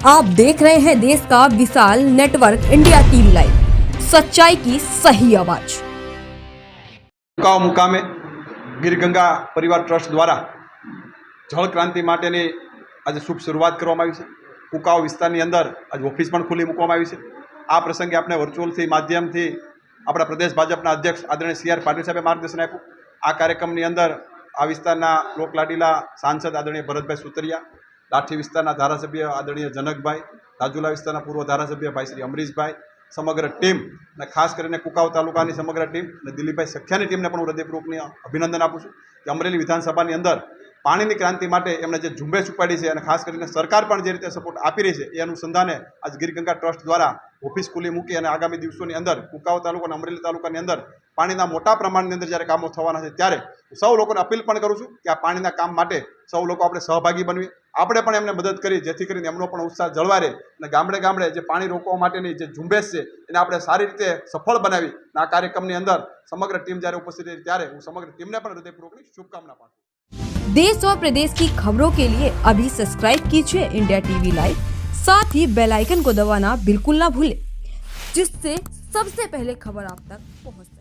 आप देख रहे हैं देश का विशाल नेटवर्क इंडिया टीवी लाइव, सच्चाई की सही आवाज। કુકાવ મુકામે ગીરગંગા પરિવાર ટ્રસ્ટ દ્વારા જળ ક્રાંતિ માટેની આજે શુભ શરૂઆત કરવામાં આવી છે। કુકાવ વિસ્તારની અંદર આજે ઓફિસ પણ ખુલ્લી મૂકવામાં આવી છે। આ પ્રસંગે આપણે વર્ચ્યુઅલથી માધ્યમથી આપણા પ્રદેશ ભાજપના અધ્યક્ષ આદરણીય સી આર પાટીલ સાહેબે માર્ગદર્શન આપ્યું। આ કાર્યક્રમની અંદર આ વિસ્તારના લોકલાડીલા સાંસદ આદરણીય ભરતભાઈ સુતરિયા, લાઠી વિસ્તારના ધારાસભ્ય આદરણીય જનકભાઈ, રાજુલા વિસ્તારના પૂર્વ ધારાસભ્ય ભાઈ શ્રી અમરીશભાઈ, સમગ્ર ટીમ અને ખાસ કરીને કુકાવ તાલુકાની સમગ્ર ટીમ અને દિલીપભાઈ સખ્યાની ટીમને પણ હું હૃદયપૂર્વકની અભિનંદન આપું છું કે અમરેલી વિધાનસભાની અંદર પાણીની ક્રાંતિ માટે એમણે જે ઝુંબેશ ઉપાડી છે અને ખાસ કરીને સરકાર પણ જે રીતે સપોર્ટ આપી રહી છે એ અનુસંધાને આજ ગીરગંગા ટ્રસ્ટ દ્વારા ઓફિસ ખુલ્લી મૂકી અને આગામી દિવસોની અંદર કુકાવ તાલુકા અને અમરેલી તાલુકાની અંદર પાણીના મોટા પ્રમાણની અંદર જ્યારે કામો થવાના છે ત્યારે સૌ લોકોને અપીલ પણ કરું છું કે આ પાણીના કામ માટે સૌ લોકો આપણે સહભાગી બનવી, આપણે પણ એમને મદદ કરી જેથી કરીને એમનો પણ ઉત્સાહ જળવાય રહે અને ગામડે ગામડે જે પાણી રોકવા માટેની જે ઝુંબેશ છે એને આપણે સારી રીતે સફળ બનાવી અને આ કાર્યક્રમની અંદર સમગ્ર ટીમ જ્યારે ઉપસ્થિત રહી ત્યારે હું સમગ્ર ટીમને પણ હૃદયપૂર્વકની शुभकामना पाठूं। देश और प्रदेश की खबरों के लिए अभी सब्सक्राइब कीजिए इंडिया टीवी लाइव, साथ ही बेल आइकन को दबाना बिल्कुल ना भूलें, जिससे सबसे पहले खबर आप तक पहुंचे।